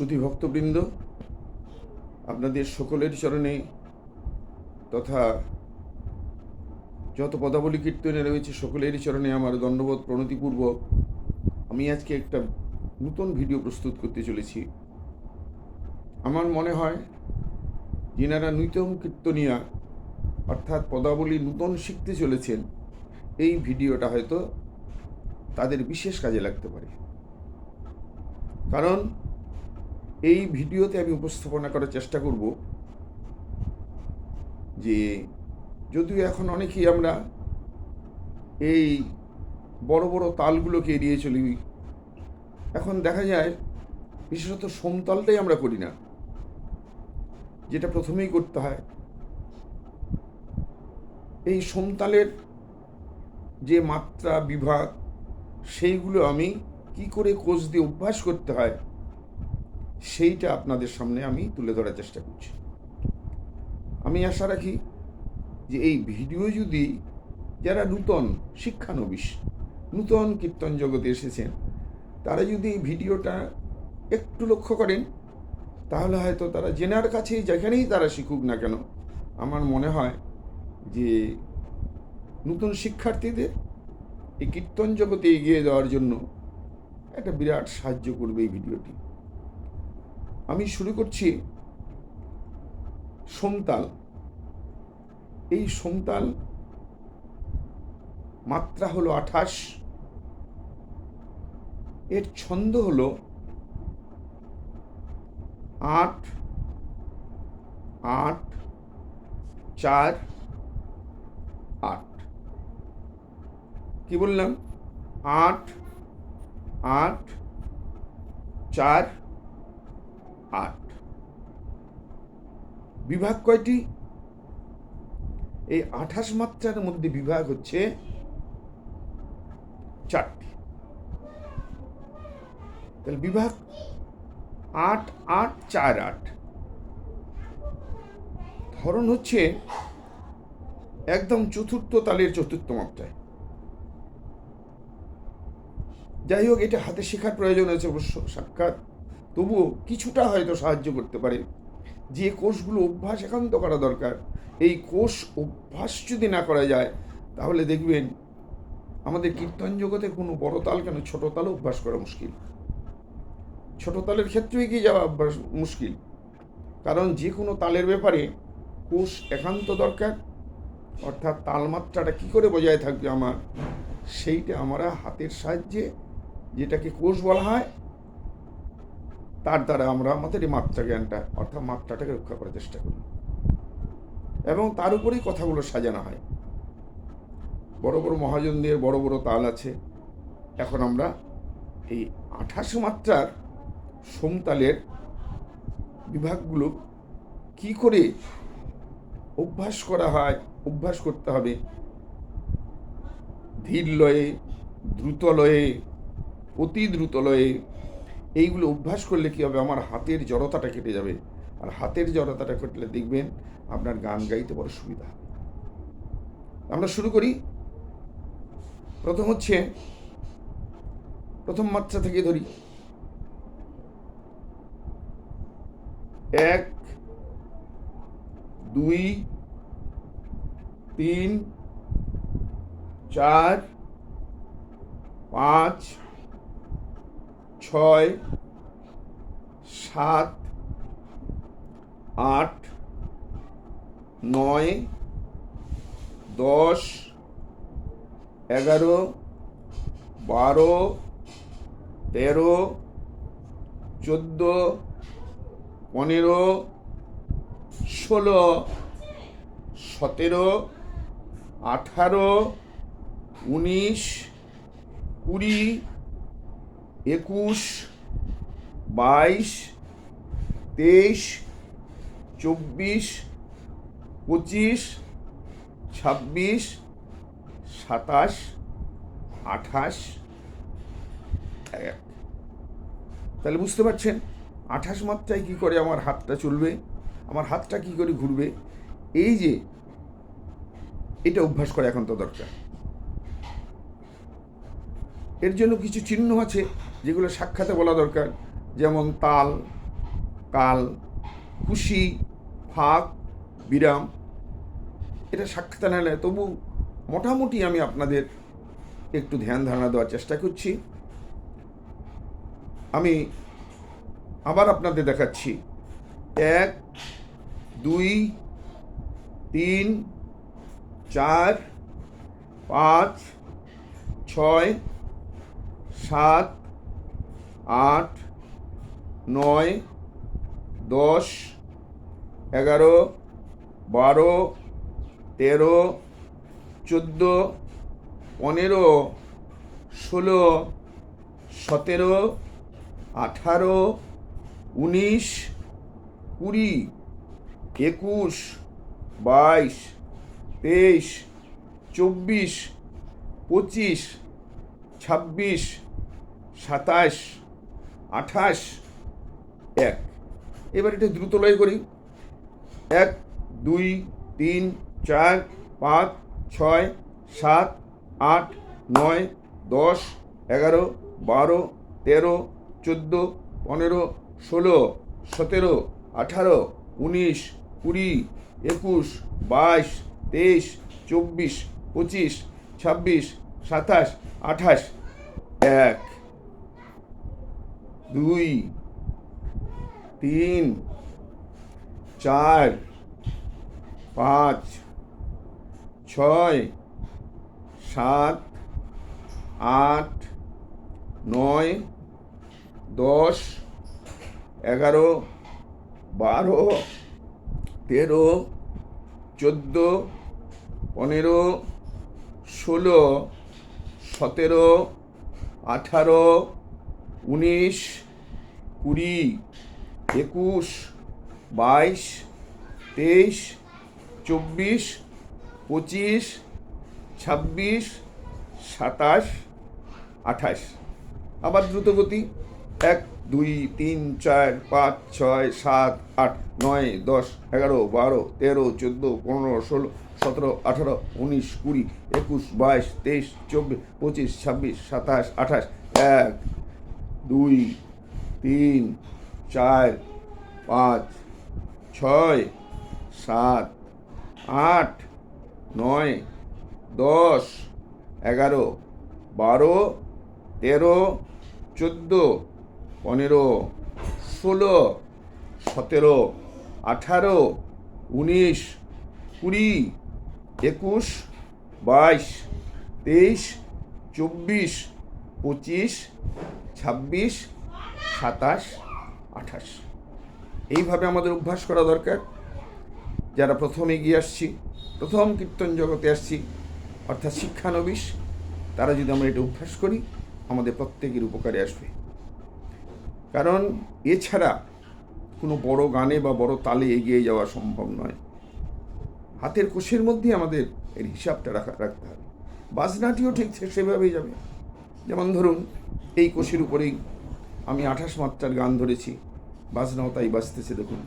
সুধী ভক্তবৃন্দ, আপনাদের সকলের চরণে তথা যত পদাবলী কীর্তনে রয়েছে সকলের চরণে আমার দণ্ডবোধ প্রণতিপূর্বক আমি আজকে একটা নতুন ভিডিও প্রস্তুত করতে চলেছি। আমার মনে হয় যিনারা নূতন কীর্তনিয়া অর্থাৎ পদাবলী নূতন শিখতে চলেছেন, এই ভিডিওটা হয়তো তাদের বিশেষ কাজে লাগতে পারে। কারণ এই ভিডিওতে আমি উপস্থাপনা করার চেষ্টা করব যে যদিও এখন অনেকেই আমরা এই বড় বড় তালগুলোকে এড়িয়ে চলি, এখন দেখা যায় বিশেষত সমতালটাই আমরা করি না, যেটা প্রথমেই করতে হয়। এই সমতালের যে মাত্রা বিভাগ সেইগুলো আমি কি করে কোষ দিয়ে অভ্যাস করতে হয় সেইটা আপনাদের সামনে আমি তুলে ধরার চেষ্টা করছি। আমি আশা রাখি যে এই ভিডিও যদি যারা নূতন শিক্ষানবিশ, নূতন কীর্তন জগতে এসেছেন, তারা যদি এই ভিডিওটা একটু লক্ষ্য করেন, তাহলে হয়তো তারা জেনার কাছেই যেখানেই তারা শিখুক না কেন, আমার মনে হয় যে নতুন শিক্ষার্থীদের এই কীর্তন জগতে এগিয়ে যাওয়ার জন্য একটা বিরাট সাহায্য করবে এই ভিডিওটি। আমি শুরু করছি সমতাল। এই সমতাল মাত্রা হলো 28, এর ছন্দ হলো 8 8 4 8। কি বললাম? 8 8 4 8। বিভাগ কয়টি? এই 28 মাত্রার মধ্যে বিভাগ হচ্ছে 4টি। তাহলে বিভাগ 8 8 4 8। ধরন হচ্ছে একদম চতুর্থ তালের চতুর্থ মাত্রায়। যাই হোক, এটা হাতে শেখার প্রয়োজন আছে অবশ্য সাক্ষাৎ, তবুও কিছুটা হয়তো সাহায্য করতে পারে। যে কোষগুলো অভ্যাস একান্ত করা দরকার, এই কোষ অভ্যাস যদি না করা যায়, তাহলে দেখবেন আমাদের কীর্তন জগতে কোনো বড় তাল কেন, ছোট তালও অভ্যাস করা মুশকিল। ছোট তালের ক্ষেত্রে এগিয়ে যাওয়া অভ্যাস মুশকিল, কারণ যে কোনো তালের ব্যাপারে কোষ একান্ত দরকার। অর্থাৎ তালমাত্রাটা কী করে বজায় থাকবে আমার, সেইটা আমরা হাতের সাহায্যে, যেটাকে কোষ বলা হয়, তার দ্বারা আমরা আমাদের এই মাত্রা জ্ঞানটা অর্থাৎ মাত্রাটাকে রক্ষা করার চেষ্টা করি, এবং তার উপরেই কথাগুলো সাজানো হয়। বড় বড় মহাজনদের বড় বড় তাল আছে। এখন আমরা এই 28 মাত্রার সমতালের বিভাগগুলো কি করে অভ্যাস করা হয়, অভ্যাস করতে হবে। ধীর লয়ে, দ্রুত লয়ে, অতি দ্রুত লয়ে, এইগুলো অভ্যাস করলে কী হবে, আমার হাতের জড়তাটা কেটে যাবে। আর হাতের জড়তাটা কাটলে দেখবেন আপনার গান গাইতে বড় সুবিধা হবে। আমরা শুরু করি। প্রথম হচ্ছে প্রথম মাত্রা থেকে ধরি। 1 2 3 4 5 6 7 8 9 10 11 12 13 14 15 16 17 18 19 20 21 22 23 24 25 26 27 28 1। তাহলে বুঝতে পারছেন 28 মাত্রায় কী করে আমার হাতটা চলবে, আমার হাতটা কী করে ঘুরবে, এই যে এটা অভ্যাস করা এখন তো দরকার। এর জন্য কিছু চিহ্ন আছে যেগুলো সাক্ষাতে বলা দরকার, যেমন তাল, কাল, খুশি, ফাঁক, বিরাম, এটা সাক্ষাৎ নেয়, তবু মোটামুটি আমি আপনাদের একটু ধ্যান ধারণা দেওয়ার চেষ্টা করছি। আমি আবার আপনাদের দেখাচ্ছি। 1, 2, 3, 4, 5, 6, 7, 8, 9, 10, 11, 12, 13, 14, 15, 16, 17, 18, 19, 20, 21, 22, 23, 24, 25, 26, 27, 28, 1। এবার এটা দ্রুত লয় করি। 1, 2, 3, 4, 5, 6, 7, 8, 9, 10, 11, 12, 13, 14, 15, 16, 17, 18, 19, 20, 21, 22, 23, 24, 25, 26, 27, 28, 1, 2, 3, 4, 5, 6, 7, 8, 9, 10, 11, 12, 13, 14, 15, 16, 17, 18, 19, 20, 21, 22, 23, 24, 25, 26, 27, 28। আবার দ্রুত গতি। 1, 2, 3, 4, 5, 6, 7, 8, 9, 10, 11, 12, 13, 14, 15, 16, 17, 18, 19, 20, 21, 22, 23, 24, 25, 26, 27, 28। 1, 2, 3, 4, 5, 6, 7, 8, 9, 10, 11, 12, 13, 14, 15, 16, 17, 18, 19, 20, 21, 22, 23, 24, 25, 26, 27, 28। এইভাবে আমাদের অভ্যাস করা দরকার। যারা প্রথম এগিয়ে আসছি, প্রথম কীর্তন জগতে আসছি, অর্থাৎ শিক্ষানবিশ, তারা যদি আমরা এটা অভ্যাস করি, আমাদের প্রত্যেকের উপকারে আসবে। কারণ এছাড়া কোনো বড় গানে বা বড় তালে এগিয়ে যাওয়া সম্ভব নয়। হাতের কোষের মধ্যে আমাদের এর হিসাবটা রাখতে হবে। বাজনাটিও ঠিক সেভাবেই যাবে। যেমন ধরুন, এই কোষের উপরেই আমি 28 মাত্রার গান ধরেছি, বাজনাও তাই বাজতেছে। দেখুন,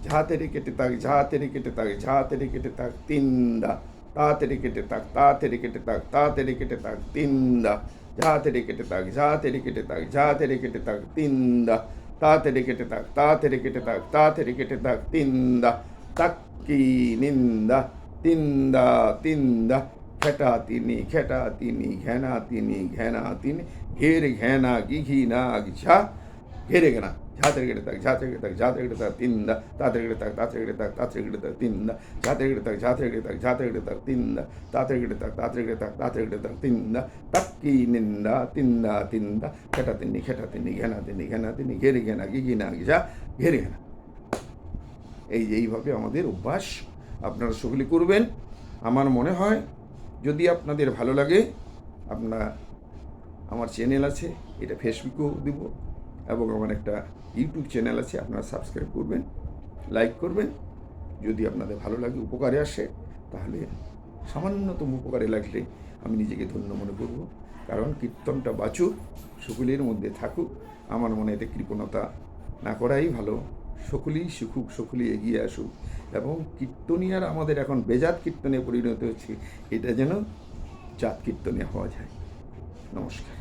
ঝা তেরে কেটে তাক, ঝা তেরে কেটে তাক, ঝা তেরে কেটে তাক, তিনদা, তা তেরে কেটে তাক, তা তেরে কেটে তাক, তা তেরে কেটে তাক, তিনদা, ঝা তেরে কেটে তাক, ঝা তেরে কেটে তাক, ঝা তেরে কেটে তাক, তিনদা, তা তেরে কেটে তাক, তা তেরে কেটে তাক, তা তেরে কেটে তাক, তিনদা, তাক্কি নিন্দা, তিন্দা তিন্দা, খেটা তিনি, খেটা তিনি, ঘেনা তিনি, ঘেনা তিনি, ঘের ঘেনা গিঘি না ঝা, ঘেরে ঘেনা, ঝা তেরে কেটে তাক, ঝা তেরে কেটে তাক, ঝা তেরে কেটে তাক, তিন্দা, তা তেরে কেটে তাক, তা তেরে কেটে তাক, তা তেরে কেটে তাক, তিন্দা, ঝা তেরে কেটে তাক, ঝা তেরে কেটে তাক, ঝা তেরে কেটে তাক, তিন্দা, তা তেরে কেটে তাক, তা তেরে কেটে তাক, তা তেরে কেটে তাক, তিন্দা, তাক্কি নিন্দা, তিন্দা তিন্দা, খেটা তিনি, খেটা তিনি, ঘেনা তিনি, ঘেনা তিনি, ঘেরে ঘেনা গিঘি না ঝা, ঘেরে ঘেনা। এইভাবে আমাদের অভ্যাস আপনারা সকলে করবেন। আমার মনে হয় যদি আপনাদের ভালো লাগে, আপনারা আমার চ্যানেল আছে, এটা ফেসবুকেও দিব, এবং আমার একটা ইউটিউব চ্যানেল আছে, আপনারা সাবস্ক্রাইব করবেন, লাইক করবেন। যদি আপনাদের ভালো লাগে, উপকারে আসে, তাহলে সামান্যতম উপকারে লাগলে আমি নিজেকে ধন্য মনে করব। কারণ কীর্তনটা বাঁচুক, সকলের মধ্যে থাকুক। আমার মনে এতে কৃপণতা না করাই ভালো। সকলেই শিখুক, সকলেই এগিয়ে আসুক, এবং কীর্তনিয়ার আমাদের এখন বেজাত কীর্তনে পরিণত হচ্ছে, এটা যেন জাত কীর্তনে হওয়া যায়। নমস্কার।